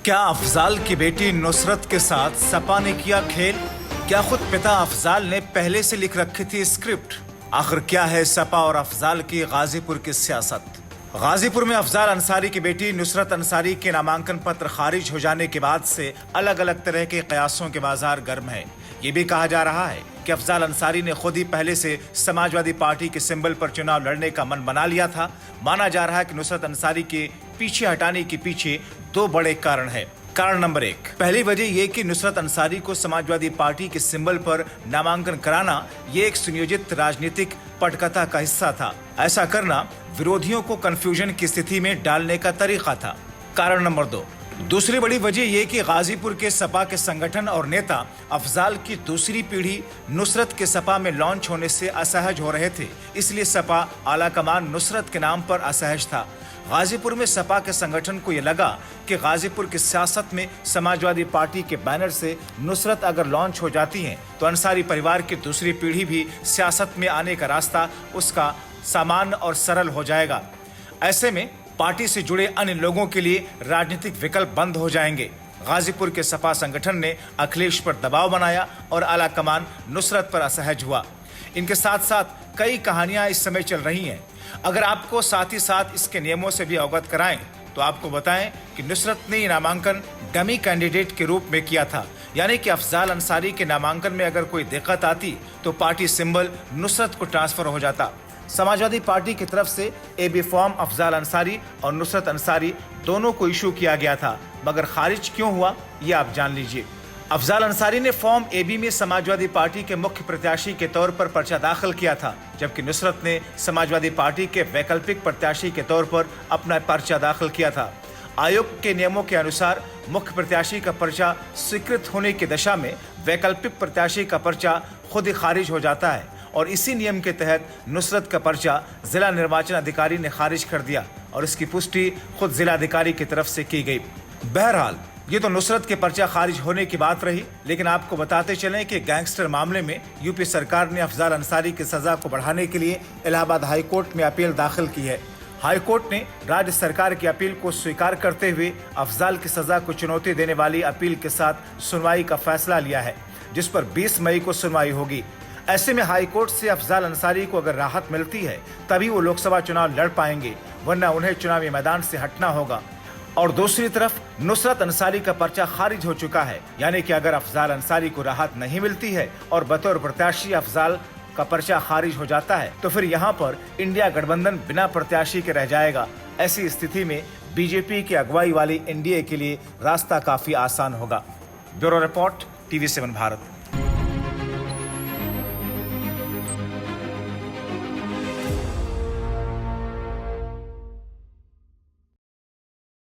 क्या अफजाल की बेटी नुसरत के साथ सपा ने किया खेल? क्या खुद पिता अफजाल ने पहले से लिख रखी थी स्क्रिप्ट? आखिर क्या है सपा और अफजाल की गाजीपुर की सियासत? गाजीपुर में अफजाल अंसारी की बेटी नुसरत अंसारी के नामांकन पत्र खारिज हो जाने के बाद से अलग अलग तरह के कयासों के बाजार गर्म है। ये भी कहा जा रहा है कि अफजाल अंसारी ने खुद ही पहले से समाजवादी पार्टी के सिंबल पर चुनाव लड़ने का मन बना लिया था। माना जा रहा है कि नुसरत अंसारी के पीछे हटाने के पीछे दो बड़े कारण है। कारण नंबर 1, पहली वजह यह कि नुसरत अंसारी को समाजवादी पार्टी के सिंबल पर नामांकन कराना ये एक सुनियोजित राजनीतिक पटकथा का हिस्सा था। ऐसा करना विरोधियों को कंफ्यूजन की स्थिति में डालने का तरीका था। कारण नंबर 2, दूसरी बड़ी वजह यह कि गाजीपुर के सपा के संगठन और नेता अफजाल की दूसरी पीढ़ी नुसरत के सपा में लॉन्च होने से असहज हो रहे थे, इसलिए सपा आलाकमान नुसरत के नाम पर असहज था। गाजीपुर में सपा के संगठन को यह लगा कि गाजीपुर की सियासत में समाजवादी पार्टी के बैनर से नुसरत अगर लॉन्च हो जाती हैं तो अंसारी परिवार की दूसरी पीढ़ी भी सियासत में आने का रास्ता उसका सामान्य और सरल हो जाएगा। ऐसे में पार्टी से जुड़े अन्य लोगों के लिए राजनीतिक विकल्प बंद हो जाएंगे। गाजीपुर के सपा संगठन ने अखिलेश पर दबाव बनाया और आलाकमान नुसरत पर असहज हुआ। इनके साथ साथ कई कहानियां इस समय चल रही हैं। अगर आपको साथ ही साथ इसके नियमों से भी अवगत कराएं तो आपको बताएं कि नुसरत ने ये नामांकन डमी कैंडिडेट के रूप में किया था, यानी कि अफजाल अंसारी के नामांकन में अगर कोई दिक्कत आती तो पार्टी सिंबल नुसरत को ट्रांसफर हो जाता। समाजवादी पार्टी की तरफ से एबी फॉर्म अफजाल अंसारी और नुसरत अंसारी दोनों को इशू किया गया था, मगर खारिज क्यों हुआ ये आप जान लीजिए। अफजाल अंसारी ने फॉर्म एबी में समाजवादी पार्टी के मुख्य प्रत्याशी के तौर पर पर्चा दाखिल किया था, जबकि नुसरत ने समाजवादी पार्टी के वैकल्पिक प्रत्याशी के तौर पर अपना पर्चा दाखिल किया था। आयोग के नियमों के अनुसार मुख्य प्रत्याशी का पर्चा स्वीकृत होने की दशा में वैकल्पिक प्रत्याशी का पर्चा खुद ही खारिज हो जाता है और इसी नियम के तहत नुसरत का पर्चा जिला निर्वाचन अधिकारी ने खारिज कर दिया और इसकी पुष्टि खुद जिला अधिकारी की तरफ से की गई। बहरहाल ये तो नुसरत के पर्चा खारिज होने की बात रही, लेकिन आपको बताते चलें कि गैंगस्टर मामले में यूपी सरकार ने अफजाल अंसारी की सजा को बढ़ाने के लिए इलाहाबाद हाई कोर्ट में अपील दाखिल की है। हाई कोर्ट ने राज्य सरकार की अपील को स्वीकार करते हुए अफजाल की सजा को चुनौती देने वाली अपील के साथ सुनवाई का फैसला लिया है, जिस पर 20 मई को सुनवाई होगी। ऐसे में हाई कोर्ट से अफजाल अंसारी को अगर राहत मिलती है तभी वो लोकसभा चुनाव लड़ पाएंगे, वरना उन्हें चुनावी मैदान से हटना होगा। और दूसरी तरफ नुसरत अंसारी का पर्चा खारिज हो चुका है, यानी कि अगर अफजाल अंसारी को राहत नहीं मिलती है और बतौर प्रत्याशी अफजाल का पर्चा खारिज हो जाता है तो फिर यहाँ पर इंडिया गठबंधन बिना प्रत्याशी के रह जाएगा। ऐसी स्थिति में बीजेपी की अगुवाई वाली एनडीए के लिए रास्ता काफी आसान होगा। Bureau report, TV7 Bharat.